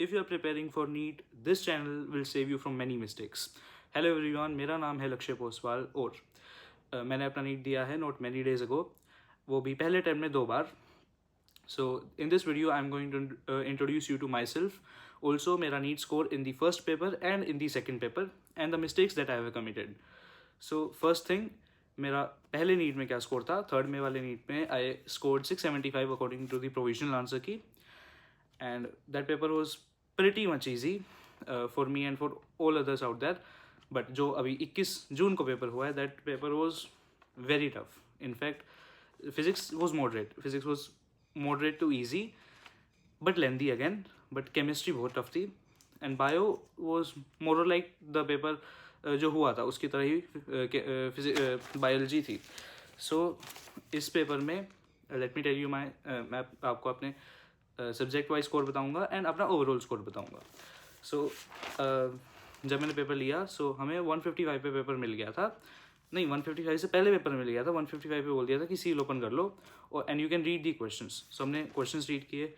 If you are preparing for NEET, this channel will save you from many mistakes. Hello everyone, मेरा नाम है लक्ष्य पोसवाल और मैंने अपना नीट दिया है नॉट मैनी डेज अगो, वो भी पहले टाइम में 2 बार. So in this video I'm going to introduce you to myself, also मेरा NEET score in the first paper and in the second paper and the mistakes that I have committed. So first thing, मेरा पहले NEET में क्या score था. Third में वाले NEET में I scored 675 according to the provisional answer key, and that paper was pretty much easy for me and for all others out there. But जो अभी 21 जून को पेपर हुआ है, that paper was very tough. In fact, physics was moderate to easy but lengthy again. But chemistry बहुत tough थी and bio was more or like the paper जो हुआ था उसकी तरह ही biology थी. So इस पेपर में let me tell you my मैं आपको अपने सब्जेक्ट वाइज स्कोर बताऊंगा एंड अपना ओवरऑल स्कोर बताऊंगा. सो जब मैंने पेपर लिया हमें 155 पे पेपर मिल गया था. नहीं, 155 से पहले पेपर मिल गया था. 155 पे बोल दिया था कि सील ओपन कर लो और and you can read the questions. So हमने क्वेश्चंस रीड किए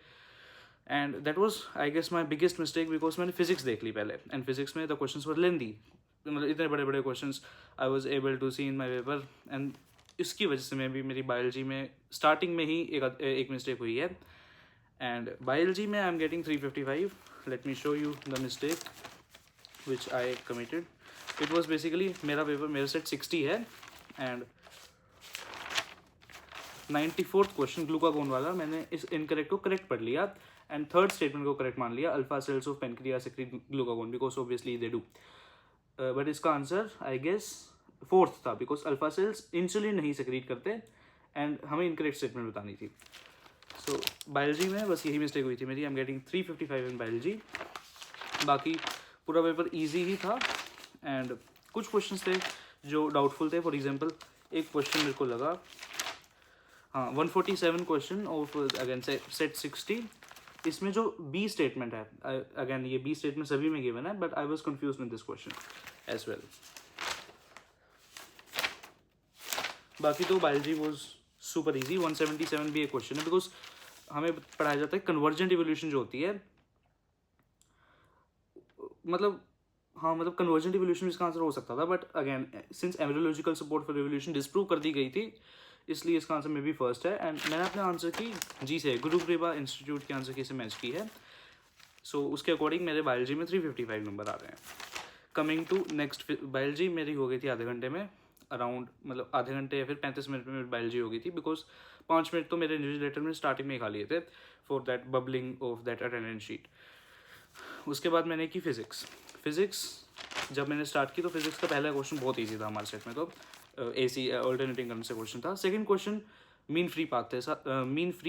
and that was I guess my biggest mistake because मैंने फिजिक्स देख ली पहले एंड फिजिक्स में द क्वेश्चंस वर लेंदी. मतलब इतने बड़े बड़े questions I was able to see in my paper and इसकी वजह से मैं भी मेरी बायोलॉजी में स्टार्टिंग में ही एक मिस्टेक हुई है. And biology में I'm getting 355. Let me show you the mistake which I committed. It was basically मेरा पेपर मेरे सेट 60 है and 94th क्वेश्चन ग्लूकागोन वाला मैंने इस इनकरेक्ट को करेक्ट पढ़ लिया एंड थर्ड स्टेटमेंट को करेक्ट मान लिया, alpha cells of pancreas secrete glucagon because obviously they do. But इसका आंसर आई गेस फोर्थ था बिकॉज अल्फा सेल्स इंसुलिन नहीं सेक्रेट करते एंड हमें इनकरेक्ट स्टेटमेंट बतानी थी. सो बायोलॉजी में बस यही मिस्टेक हुई थी मेरी. आई एम गेटिंग 355 इन बायोलॉजी. बाकी पूरा पेपर इजी ही था एंड कुछ क्वेश्चंस थे जो डाउटफुल थे. फॉर एग्जांपल एक क्वेश्चन मेरे को लगा 147 क्वेश्चन ऑफ अगेन सेट 60. इसमें जो बी स्टेटमेंट है, अगेन ये बी स्टेटमेंट सभी में गिवन है but I was confuse with this question as well. बाकी तो बायोलॉजी वॉज सुपर इजी. 177 भी एक क्वेश्चन है बिकॉज हमें पढ़ाया जाता है कन्वर्जेंट इवोल्यूशन जो होती है, मतलब कन्वर्जेंट इवोल्यूशन इसका आंसर हो सकता था but again since embryological support for evolution disprove कर दी गई थी इसलिए इसका आंसर में भी फर्स्ट है. एंड मैंने अपने आंसर की जी से गुरुग्रीवा इंस्टीट्यूट के आंसर की से मैच की है. सो उसके अकॉर्डिंग मेरे बायोलॉजी में 355 नंबर आ रहे हैं. कमिंग टू नेक्स्ट, बायोलॉजी मेरी हो गई थी आधे घंटे में अराउंड, मतलब आधे घंटे या फिर 35 मिनट में मेरी बायोलॉजी हो गई थी बिकॉज 5 मिनट तो मेरे न्यूज़लेटर में स्टार्टिंग में ही खा लिए थे for that bubbling of that attendance sheet. उसके बाद मैंने की फिजिक्स जब मैंने स्टार्ट की तो फिजिक्स का पहला क्वेश्चन बहुत ईजी था हमारे सेट में. तो AC ऑल्टरनेटिंग करंट से क्वेश्चन था. Second question mean free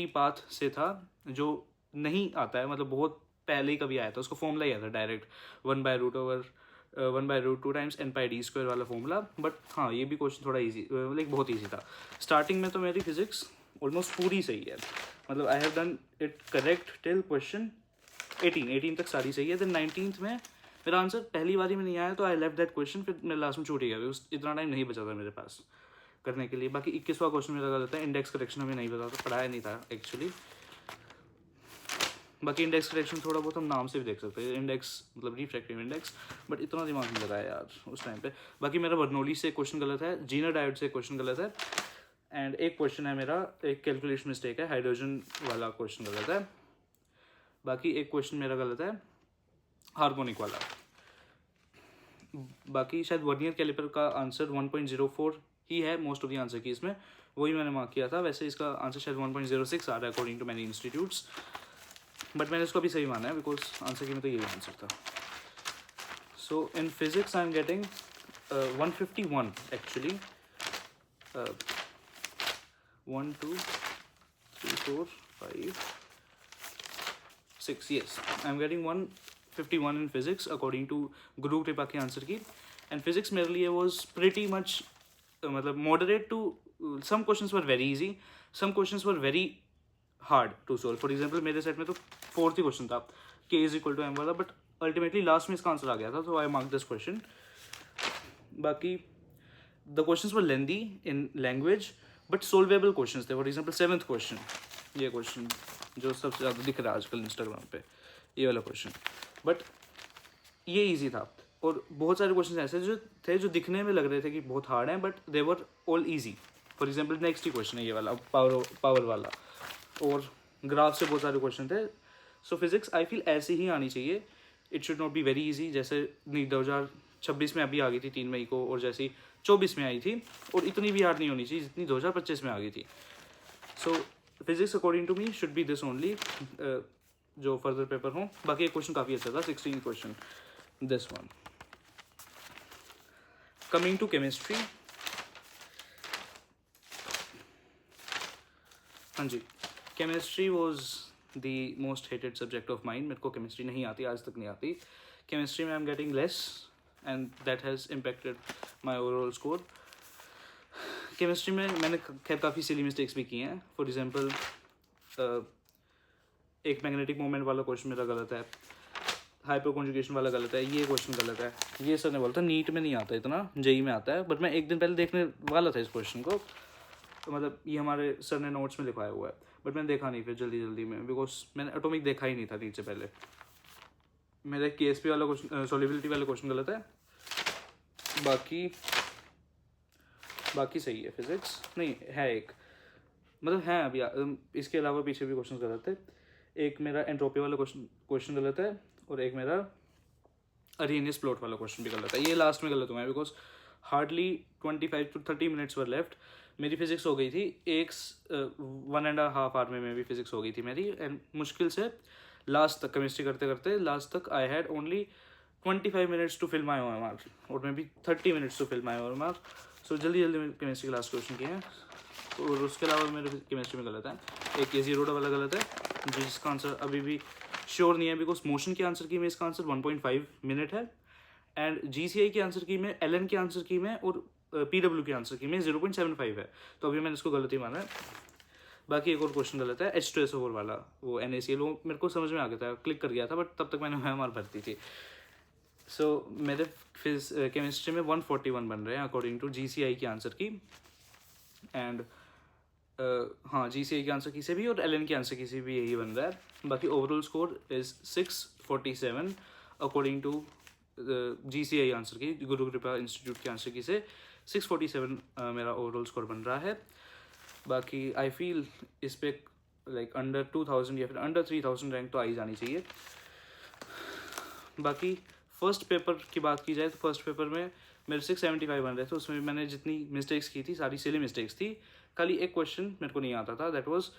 path से था जो नहीं आता है, मतलब बहुत पहले ही कभी आया था. उसको फॉर्मूला ही आया था डायरेक्ट 1/√2 टाइम्स n/d² वाला फॉर्मूला. बट हाँ, ये भी क्वेश्चन थोड़ा इजी, लाइक बहुत इजी था. स्टार्टिंग में तो मेरी फिजिक्स ऑलमोस्ट पूरी सही है, मतलब I have done it correct till question 18 तक सारी सही है. देन 19th में मेरा आंसर पहली बारी में नहीं आया तो आई लेफ्ट दैट क्वेश्चन. फिर मेरे लास्ट में छूट ही गया, इतना टाइम नहीं बचा था मेरे पास करने के लिए. बाकी 21वां क्वेश्चन मेरा गलत है. इंडेक्स करेक्शन हमें नहीं पता था, पढ़ाया नहीं था एक्चुअली. बाकी इंडेक्स करेक्शन थोड़ा बहुत हम नाम से भी देख सकते हैं, इंडेक्स मतलब रिफ्रैक्टिव इंडेक्स, बट इतना दिमाग नहीं लगाया यार उस टाइम पे. बाकी मेरा बर्नौली से क्वेश्चन गलत है, जीना डायोड से क्वेश्चन गलत है एंड एक क्वेश्चन है मेरा, एक कैलकुलेशन मिस्टेक है, हाइड्रोजन वाला क्वेश्चन गलत है. बाकी एक क्वेश्चन मेरा गलत है हार्मोनिक वाला. बाकी शायद वर्नियर कैलिपर का आंसर 1.04 ही है मोस्ट ऑफ द आंसर की, इसमें वही मैंने मार्क किया था. वैसे इसका आंसर शायद 1.06 आ रहा है according to many institutes, but मैंने इसको भी सही माना है बिकॉज आंसर की में तो यही आंसर था. So in physics I am getting 151 actually. 1 2 3 4 5 6 yes, I am getting 151 in physics according to गुरु कृपा के आंसर की. एंड फिजिक्स मेरे लिए was pretty much मतलब moderate to some questions were very easy, some questions were very hard to solve. For example मेरे set में तो 4th ही question था k = m वाला, बट अल्टीमेटली लास्ट में इसका आंसर आ गया था, तो आई मार्क दिस क्वेश्चन. बाकी the questions were lengthy in language but solvable questions थे. फॉर एग्जाम्पल 7th क्वेश्चन, ये क्वेश्चन जो सबसे ज़्यादा दिख रहा है आजकल इंस्टाग्राम पे, ये वाला क्वेश्चन, बट ये इजी था। और बहुत सारे क्वेश्चन ऐसे जो थे जो दिखने में लग रहे थे कि बहुत हार्ड हैं, but they were all easy. For example next he question है ये वाला, पावर वाला, और ग्राफ से बहुत सारे क्वेश्चन थे। सो फिजिक्स आई फील ऐसे ही आनी चाहिए, it should not be very easy. जैसे नहीं 2026 में अभी आ गई थी 3 मई को, और जैसी 24 में आई थी, और इतनी भी हार्ड नहीं होनी चाहिए जितनी 2025 में आ गई थी। So physics according to me should be this only, जो फर्दर पेपर हों। बाकी एक क्वेश्चन काफ़ी अच्छा था, 16 question, this one. Coming to chemistry, हाँ जी, chemistry was the most hated subject of mind. मेरे को केमिस्ट्री नहीं आती, आज तक नहीं आती। केमिस्ट्री में आई am getting less and that has impacted my overall score. Chemistry में मैंने खैर काफ़ी सिली मिस्टेक्स भी की हैं। फॉर एग्जांपल एक मैग्नेटिक मोमेंट वाला क्वेश्चन मेरा गलत है, हाइपर कॉन्जुगेशन वाला गलत है, ये क्वेश्चन गलत है। ये सर ने बोला था नीट में नहीं आता इतना, जेई में आता है, बट मैं एक दिन पहले देखने वाला था इस क्वेश्चन को, तो मतलब ये हमारे सर ने नोट्स में लिखवाया हुआ है, बट मैंने देखा नहीं फिर जल्दी में, बिकॉज मैंने एटॉमिक देखा ही नहीं था नीट से पहले। मेरा केएसपी वाला क्वेश्चन, सॉल्युबिलिटी वाला क्वेश्चन गलत है। बाकी सही है। फिजिक्स नहीं है एक, मतलब है अभी, इसके अलावा पीछे भी क्वेश्चन गलत है। एक मेरा एंट्रोपी वाला क्वेश्चन गलत है, और एक मेरा अरेनियस प्लॉट वाला क्वेश्चन भी गलत है। ये लास्ट में गलत हुआ है, because hardly 25 to 30 minutes were left. मेरी फिजिक्स हो गई थी 1.5 आवर में भी फिजिक्स हो गई थी मेरी, एंड मुश्किल से लास्ट तक केमिस्ट्री करते करते लास्ट तक I had only 25 minutes to fill my OMR, और maybe 30 minutes to fill my OMR। So जल्दी में केमिस्ट्री के लास्ट क्वेश्चन किए हैं। और उसके अलावा मेरे केमिस्ट्री में गलत है, एक ये जीरो वाला गलत है, जिसका आंसर अभी भी श्योर नहीं है, बिकॉज मोशन के आंसर की में इसका आंसर 1.5 मिनट है, एंड GCI के आंसर की में, LN के आंसर की में, और PW के आंसर की में 0.75 है, तो अभी मैंने इसको गलत ही माना है। बाकी एक और क्वेश्चन गलत है, H2SO4 वाला, वो NaCl, वो मेरे को समझ में आ गया था, क्लिक कर गया था, बट तब तक मैंने OMR भरती थी। सो मेरे केमिस्ट्री में 141 बन रहे हैं अकॉर्डिंग टू GCI के आंसर की, एंड हाँ GCI के आंसर की से भी और LN के आंसर की से भी यही बन रहा है। बाकी overall score is 647 according to GCI answer key, Guru कृपा इंस्टीट्यूट के आंसर की से 647 मेरा ओवरऑल स्कोर बन रहा है। बाकी आई फील इस पे लाइक अंडर 2000 या फिर अंडर 3000 रैंक तो आई जानी चाहिए। बाकी फर्स्ट पेपर की बात की जाए तो फर्स्ट पेपर में मेरे 675 बन रहे थे, उसमें मैंने जितनी मिस्टेक्स की थी सारी सिली मिस्टेक्स थी। खाली एक क्वेश्चन मेरे को नहीं आता था, दैट वाज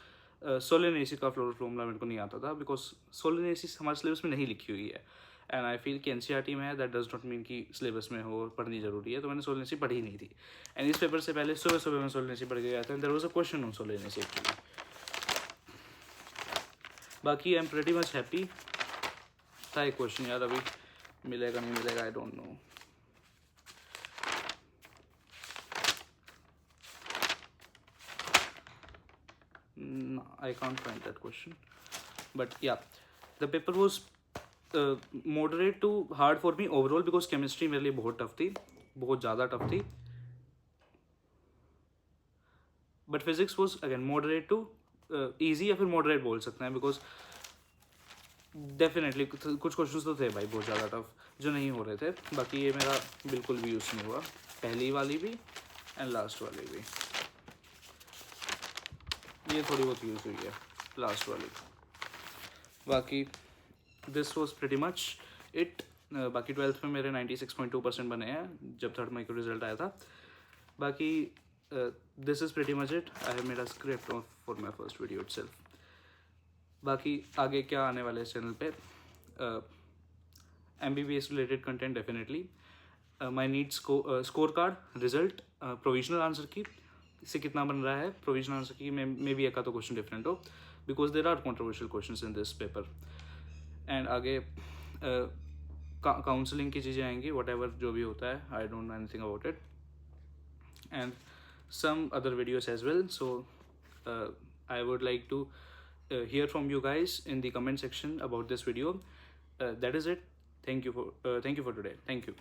सोलेनेसी का फ्लोर फॉर्मूला मेरे को नहीं आता था, बिकॉज सोलेनेसी हमारे सिलेबस में नहीं लिखी हुई है, एंड आई फील कि NCERT में है, दैट डज नॉट मीन कि सिलेबस में हो, पढ़नी जरूरी है, तो मैंने सोलेनेसी पढ़ी नहीं थी। एंड इस पेपर से पहले सुबह मैं सोलेनेसी पढ़ के गया था, and there was a question on सोलेनेसी एक्चुअली। बाकी I am pretty much happy. था एक क्वेश्चन यार, अभी मिलेगा नहीं मिलेगा, I don't know. I can't find that question, but yeah, the paper was moderate to hard for me overall, because chemistry मेरे लिए बहुत टफ थी, बहुत ज़्यादा टफ थी, but physics was again moderate to easy, या फिर moderate बोल सकते हैं, because डेफिनेटली कुछ क्वेश्चंस तो थे भाई बहुत ज़्यादा टफ जो नहीं हो रहे थे। बाकी ये मेरा बिल्कुल भी यूज़ नहीं हुआ, पहली वाली भी एंड लास्ट वाली भी, ये थोड़ी बहुत यूज़ हुई है लास्ट वाली। बाकी this was pretty much it. बाकी 12th में मेरे 96.2% बने हैं जब 3rd मई को रिजल्ट आया था। बाकी this is pretty much it. I have made a script for my first video itself. बाकी आगे क्या आने वाले इस चैनल पे, MBBS related content definitely, my needs score card, result, provisional answer की से कितना बन रहा है, प्रोविजनल आंसर की मे भी एक तो क्वेश्चन डिफरेंट हो, because there are controversial question in this paper. And आगे काउंसलिंग की चीज़ें आएंगी, वट एवर जो भी होता है, I don't know anything about it, and some other videos as well. So I would like to hear from you guys in the comment section about this video. That is it. Thank you for today. Thank you.